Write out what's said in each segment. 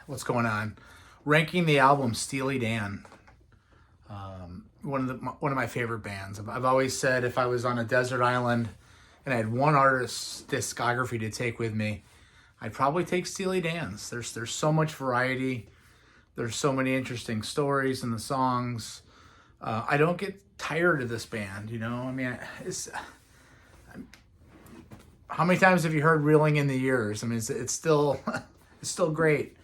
What's going on? Ranking the album Steely Dan. One of my favorite bands. I've always said if I was on a desert island and I had one artist's discography to take with me, I'd probably take Steely Dan's. There's so much variety. There's so many interesting stories in the songs. I don't get tired of this band. I mean, how many times have you heard "Reeling in the Years"? I mean, it's still it's still great.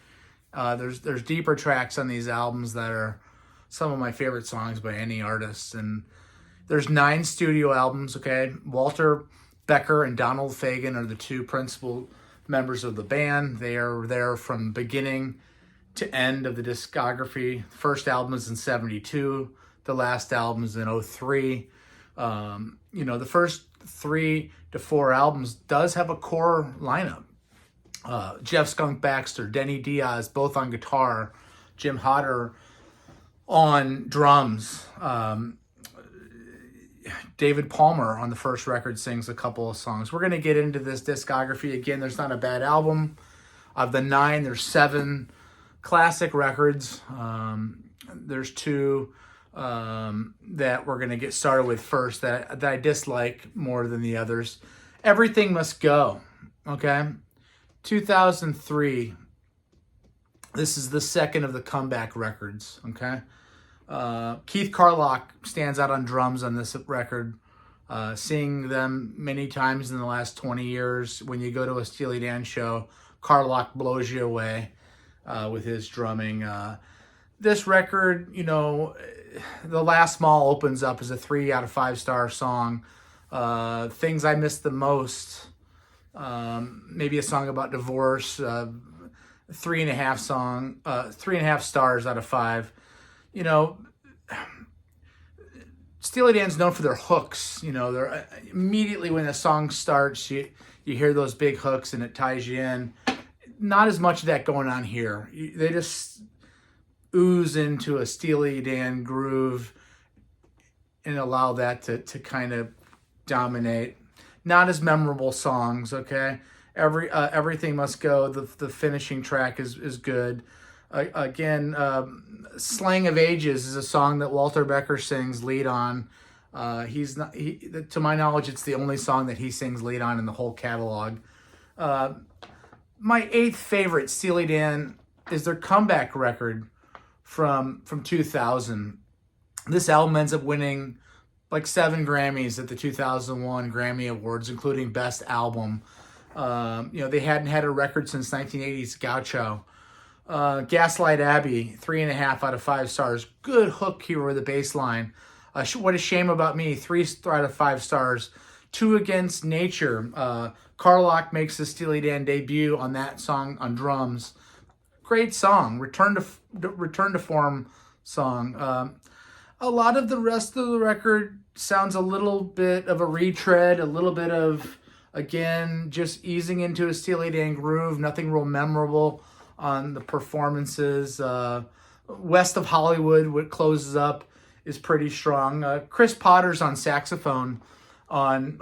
There's deeper tracks on these albums that are some of my favorite songs by any artist, and there's 9 studio albums. Okay, Walter Becker and Donald Fagen are the 2 principal members of the band. They are there from beginning to end of the discography. The first album is in '72. The last album is in '03. The first 3 to 4 albums does have a core lineup. Jeff Skunk Baxter, Denny Diaz, both on guitar, Jim Hodder on drums. David Palmer on the first record sings a couple of songs. We're going to get into this discography. Again, there's not a bad album. Of the 9, there's 7 classic records. There's 2 that we're going to get started with first that I dislike more than the others. Everything Must Go, okay? 2003. This is the second of the comeback records, okay? Keith Carlock stands out on drums on this record. Seeing them many times in the last 20 years. When you go to a Steely Dan show, Carlock blows you away with his drumming. This record, The Last Mall opens up as a 3 out of 5 star song. Things I Miss the Most, maybe a song about divorce, 3.5 stars out of 5. Steely Dan's known for their hooks. They're immediately when the song starts, you hear those big hooks and it ties you in. Not as much of that going on here. They just ooze into a Steely Dan groove and allow that to kind of dominate. Not as memorable songs, okay? Everything Must Go. The finishing track is good. Again, Slang of Ages is a song that Walter Becker sings lead on. To my knowledge, it's the only song that he sings lead on in the whole catalog. My 8th favorite Steely Dan is their comeback record from 2000. This album ends up winning like 7 Grammys at the 2001 Grammy Awards, including Best Album. They hadn't had a record since 1980's Gaucho. Gaslight Abbey, 3.5 out of 5 stars. Good hook here with the bass line. What a Shame About Me, 3 out of 5 stars. 2 Against Nature. Carlock makes the Steely Dan debut on that song on drums. Great song. Return to Form song. A lot of the rest of the record sounds a little bit of a retread, a little bit of, again, just easing into a Steely Dan groove. Nothing real memorable on the performances. West of Hollywood, what closes up, is pretty strong. Chris Potter's on saxophone on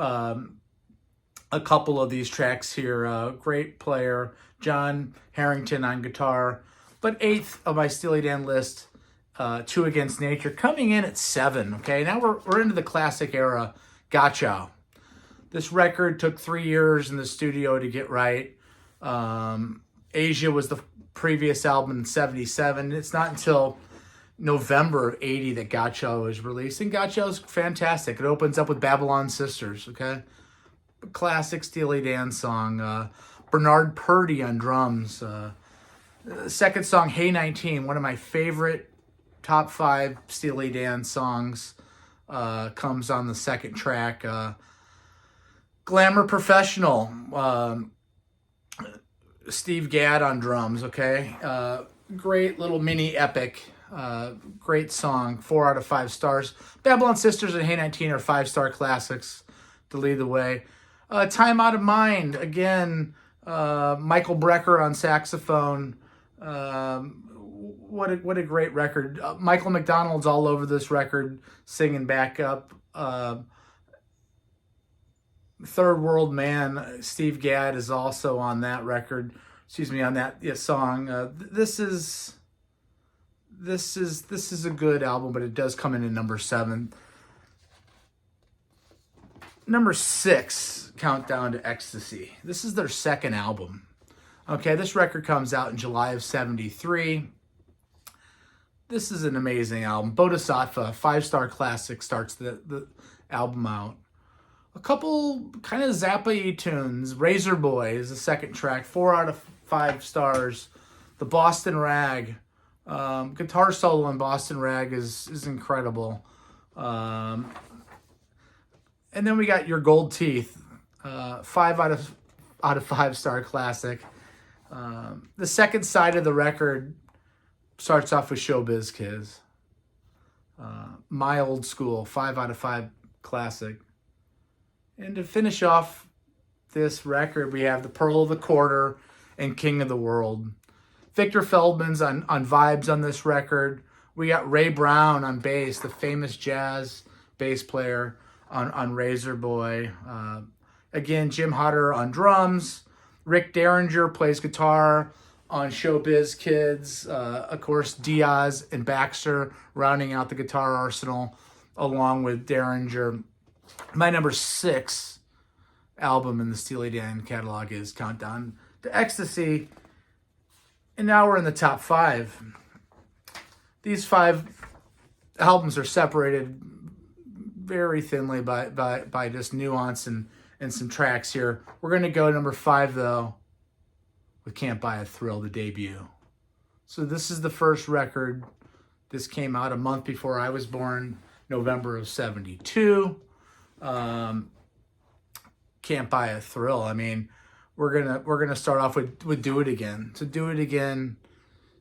a couple of these tracks here. Great player. John Harrington on guitar. But 8th of my Steely Dan list, 2 Against Nature, coming in at 7. Okay, now we're into the classic era. Gotcha. This record took 3 years in the studio to get right. Asia was the previous album in '77. It's not until November of '80 that Gotcha was released, and Gotcha is fantastic. It opens up with Babylon Sisters, okay? Classic Steely Dan song. Bernard Purdy on drums. Second song, Hey 19, one of my favorite top 5 Steely Dan songs, comes on the second track. Glamour Professional, Steve Gadd on drums, okay? Great little mini epic. Great song, 4 out of 5 stars. Babylon Sisters and Hey 19 are 5-star classics to lead the way. Time Out of Mind, again, Michael Brecker on saxophone. What a great record. Michael McDonald's all over this record, singing backup. Third World Man, Steve Gadd is also on that record. excuse me, on that song. This is a good album, but it does come in at number 7. Number 6, Countdown to Ecstasy. This is their second album. Okay, this record comes out in July of 73. This is an amazing album. Bodhisattva, 5-star classic, starts the album out. A couple kind of Zappa-y tunes. Razor Boy is the second track, 4 out of 5 stars. The Boston Rag. Guitar solo in Boston Rag is incredible. And then we got Your Gold Teeth, 5 out of 5-star classic. The second side of the record starts off with Showbiz Kids. My Old School, 5 out of 5 classic. And to finish off this record, we have The Pearl of the Quarter and King of the World. Victor Feldman's on vibes on this record. We got Ray Brown on bass, the famous jazz bass player on Razor Boy. Again, Jim Hodder on drums. Rick Derringer plays guitar on Showbiz Kids. Of course, Diaz and Baxter rounding out the guitar arsenal along with Derringer. My number 6 album in the Steely Dan catalog is Countdown to Ecstasy. And now we're in the top 5. These 5 albums are separated very thinly by just nuance and some tracks here. We're going to go number 5, though, with Can't Buy a Thrill, the debut. So this is the first record. This came out a month before I was born, November of 72. Can't Buy a Thrill. I mean, we're gonna start off with Do It Again. So Do It Again,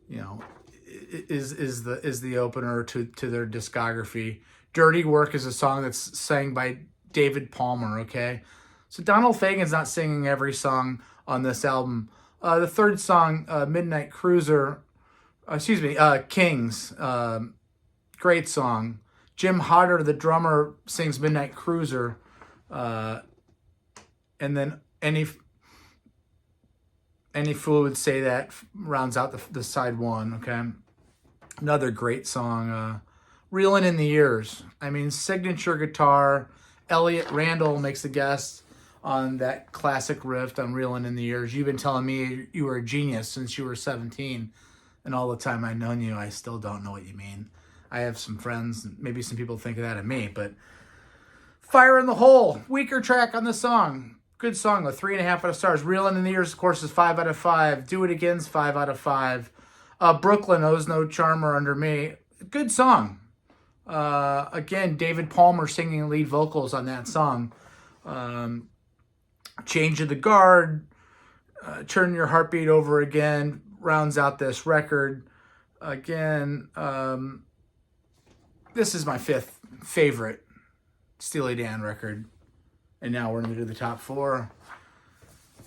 you know, is the opener to their discography. Dirty Work is a song that's sang by David Palmer. Okay, so Donald Fagen's not singing every song on this album. The third song, Midnight Cruiser, Kings, great song. Jim Hodder, the drummer, sings Midnight Cruiser, and then Any Fool Would Say That rounds out the side 1, okay? Another great song. Reelin' in the Years. I mean, signature guitar. Elliot Randall makes a guest on that classic riff on Reelin' in the Years. You've been telling me you were a genius since you were 17, and all the time I've known you, I still don't know what you mean. I have some friends, maybe some people think that of me, but Fire in the Hole, weaker track on the song. Good song, though, 3.5 out of stars. Reelin' in the Years, of course, is 5 out of 5. Do It Again's 5 out of 5. Brooklyn Owes No Charmer Under Me, good song. Again, David Palmer singing lead vocals on that song. Change of the Guard, Turn Your Heartbeat Over Again rounds out this record. Again, this is my 5th favorite Steely Dan record. And now we're going to do the top 4.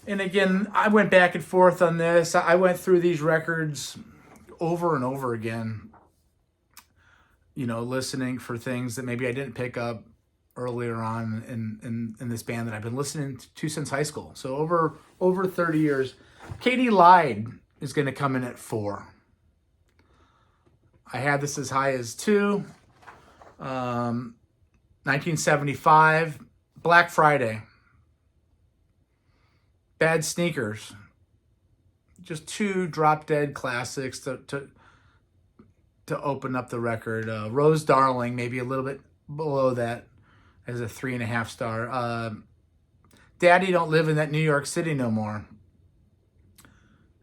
And again, I went back and forth on this. I went through these records over and over again, you know, listening for things that maybe I didn't pick up earlier on in this band that I've been listening to since high school. So over 30 years. Katie Lied is going to come in at 4. I had this as high as 2. 1975, Black Friday, Bad Sneakers. Just 2 drop-dead classics to open up the record. Rose Darling, maybe a little bit below that, as a 3.5 star. Daddy Don't Live in That New York City No More.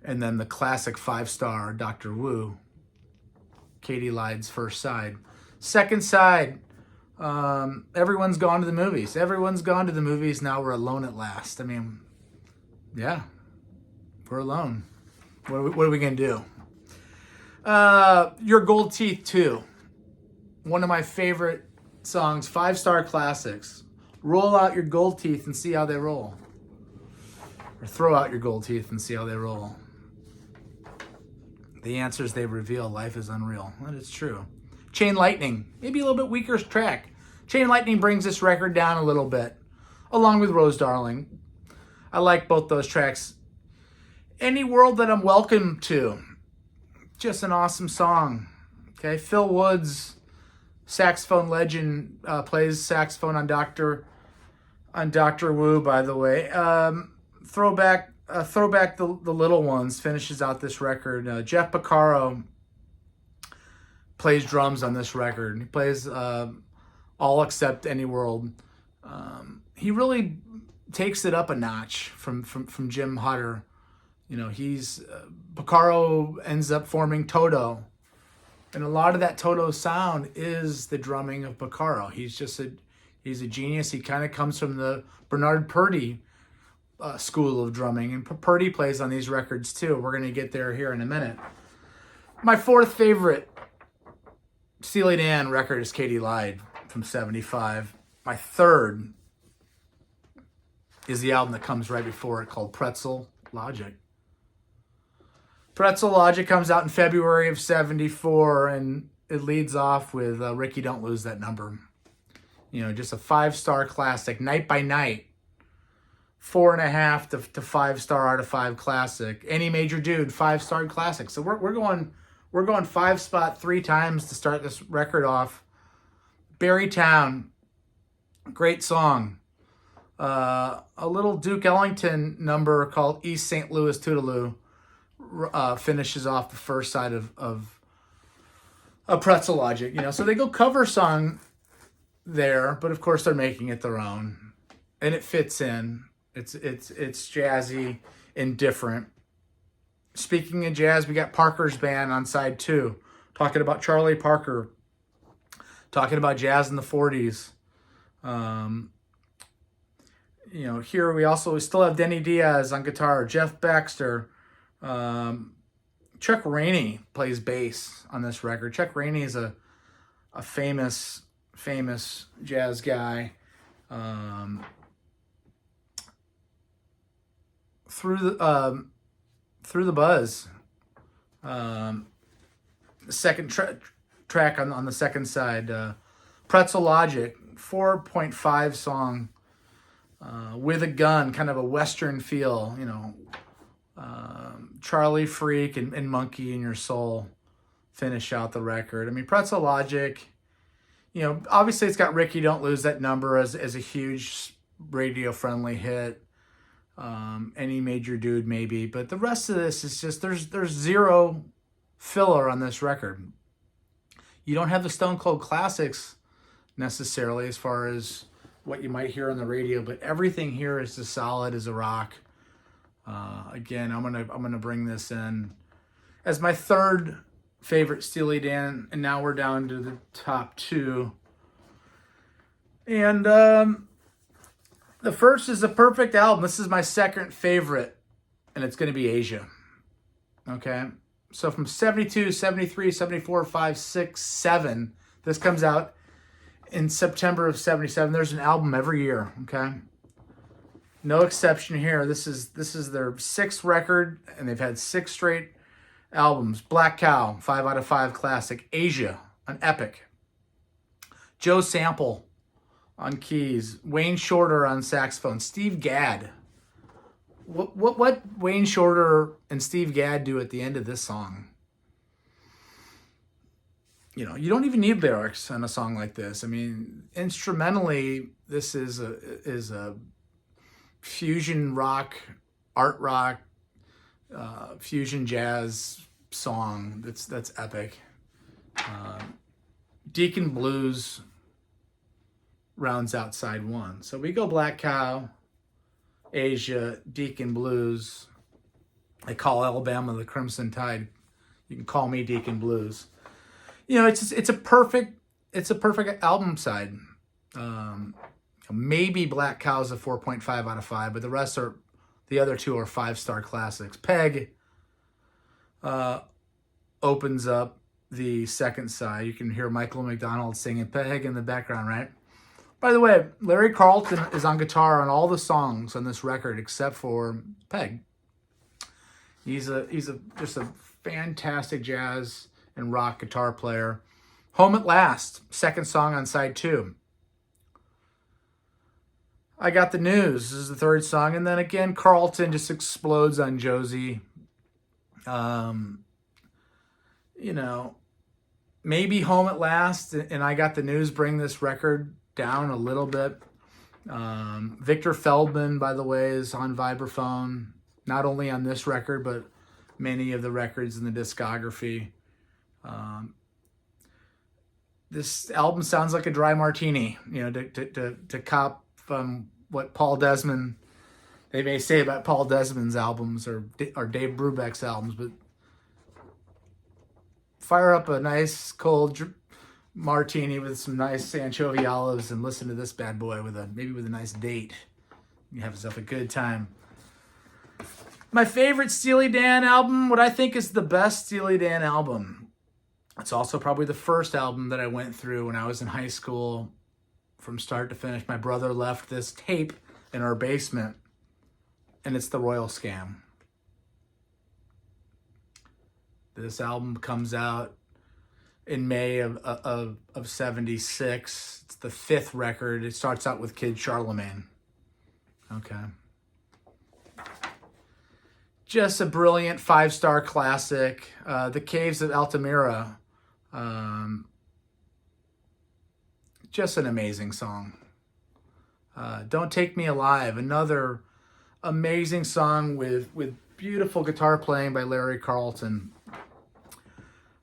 And then the classic 5-star Dr. Wu, Katie Lied's first side. Second side, Everyone's Gone to the Movies. Everyone's gone to the movies, now we're alone at last. I mean, yeah, we're alone. What are we going to do? Your Gold Teeth 2. One of my favorite songs, 5-star classics. Roll out your gold teeth and see how they roll. Or throw out your gold teeth and see how they roll. The answers they reveal, life is unreal. That is true. Chain Lightning, maybe a little bit weaker track. Chain Lightning brings this record down a little bit, along with Rose Darling. I like both those tracks. Any World That I'm Welcome To. Just an awesome song. Okay, Phil Woods, saxophone legend, plays saxophone on Doctor Wu, by the way. Throwback the Little Ones finishes out this record. Jeff Porcaro plays drums on this record. He plays all except Any World. He really takes it up a notch from Jim Hutter. You know, Porcaro ends up forming Toto. And a lot of that Toto sound is the drumming of Porcaro. He's a genius. He kind of comes from the Bernard Purdie school of drumming. And Purdie plays on these records too. We're going to get there here in a minute. My fourth favorite Steely Dan record is Katie Lied from 75. My third is the album that comes right before it, called Pretzel Logic. Pretzel Logic comes out in February of 74, and it leads off with Ricky Don't Lose That Number. You know, just a 5-star classic, Night by Night. 4.5 to 5-star out of 5 classic. Any Major Dude, 5-star classic. So we're going 5 spot 3 times to start this record off. Barrytown, great song. A little Duke Ellington number called East St. Louis Toodaloo finishes off the first side of Pretzel Logic. You know, so they go cover song there, but of course they're making it their own, and it fits in. It's jazzy and different. Speaking of jazz, we got Parker's Band on side 2, talking about Charlie Parker, talking about jazz in the 40s. You know, here we still have Denny Diaz on guitar, Jeff Baxter. Chuck Rainey plays bass on this record. Chuck Rainey is a famous jazz guy. Through the Buzz, second track on the second side. Pretzel Logic, 4.5 song. With a Gun, kind of a Western feel, you know. Charlie Freak and Monkey in Your Soul finish out the record. I mean, Pretzel Logic, you know, obviously it's got Ricky Don't Lose That Number as a huge radio-friendly hit. Any Major Dude, maybe. But the rest of this is just, there's zero filler on this record. You don't have the Stone Cold classics necessarily as far as what you might hear on the radio, but everything here is as solid as a rock. Again, I'm gonna bring this in as my third favorite Steely Dan, and now we're down to the top 2. And the first is a perfect album. This is my second favorite, and it's going to be Asia. Okay, so from 72, 73, 74, 5, 6, 7, this comes out in September of 77. There's an album every year. Okay. No exception here. This is their 6th record, and they've had 6 straight albums. Black Cow, 5 out of 5 classic. Asia, an epic. Joe Sample on keys. Wayne Shorter on saxophone. Steve Gadd. What Wayne Shorter and Steve Gadd do at the end of this song? You know, you don't even need lyrics on a song like this. I mean, instrumentally, this is a fusion rock, art rock, fusion jazz song that's epic. Deacon Blues rounds out side 1. So we go Black Cow, Asia, Deacon Blues. I call Alabama the Crimson Tide. You can call me Deacon Blues. You know, it's a perfect album side. Maybe Black Cow's a 4.5 out of 5, but the other 2 are 5-star classics. Peg opens up the second side. You can hear Michael McDonald singing Peg in the background, right? By the way, Larry Carlton is on guitar on all the songs on this record except for Peg. He's just a fantastic jazz and rock guitar player. Home at Last, second song on side 2. I Got the News. This is the third song. And then again, Carlton just explodes on Josie. You know, maybe Home at Last and I Got the News bring this record down a little bit. Victor Feldman, by the way, is on vibraphone, not only on this record, but many of the records in the discography. This album sounds like a dry martini, you know, to cop what Paul Desmond, they may say about Paul Desmond's albums or Dave Brubeck's albums, but fire up a nice cold martini with some nice anchovy olives and listen to this bad boy maybe with a nice date. You have yourself a good time. My favorite Steely Dan album, what I think is the best Steely Dan album. It's also probably the first album that I went through when I was in high school from start to finish. My brother left this tape in our basement, and it's The Royal Scam. This album comes out in May of 76. It's the fifth record. It starts out with Kid Charlemagne. Okay. Just a brilliant 5-star classic. The Caves of Altamira. Just an amazing song. Don't Take Me Alive. Another amazing song with beautiful guitar playing by Larry Carlton.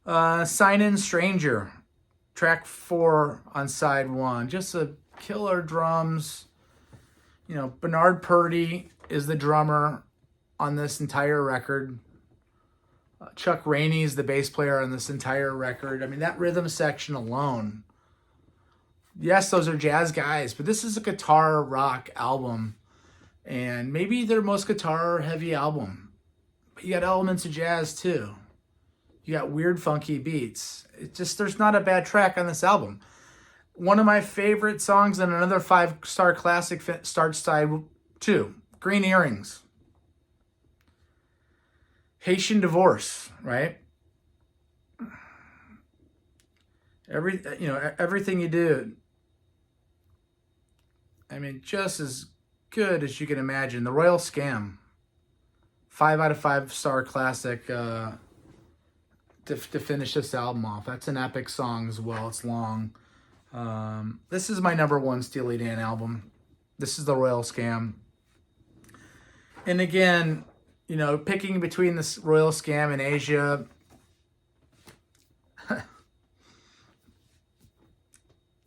Sign In Stranger, track 4 on side 1. Just a killer drums. You know, Bernard Purdy is the drummer on this entire record. Chuck Rainey is the bass player on this entire record. I mean, that rhythm section alone. Yes, those are jazz guys, but this is a guitar rock album. And maybe their most guitar heavy album. But you got elements of jazz too. You got weird, funky beats. It just, there's not a bad track on this album. One of my favorite songs and another 5-star classic starts side 2, Green Earrings. Haitian Divorce, right? Everything you do. I mean, just as good as you can imagine. The Royal Scam. 5 out of 5-star classic. To finish this album off. That's an epic song as well. It's long. This is my number 1 Steely Dan album. This is The Royal Scam. And again, you know, picking between this Royal Scam and Asia,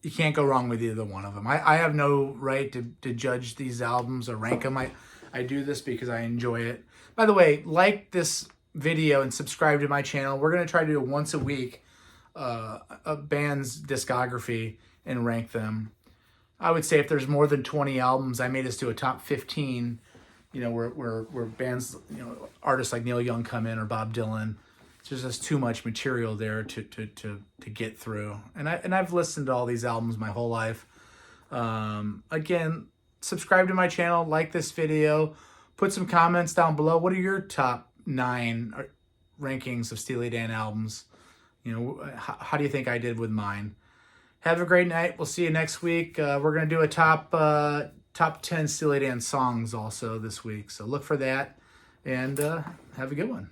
you can't go wrong with either one of them. I have no right to judge these albums or rank them. I do this because I enjoy it. By the way, like this video and subscribe to my channel. We're going to try to do once a week a band's discography and rank them. I would say if there's more than 20 albums, I made us do a top 15, you know, where bands, you know, artists like Neil Young come in or Bob Dylan. There's just too much material there to get through. And I've listened to all these albums my whole life. Again, subscribe to my channel, like this video, put some comments down below. What are your top 9 rankings of Steely Dan albums? You know, how do you think I did with mine? Have a great night. We'll see you next week. We're going to do a top 10 Steely Dan songs also this week. So look for that and have a good one.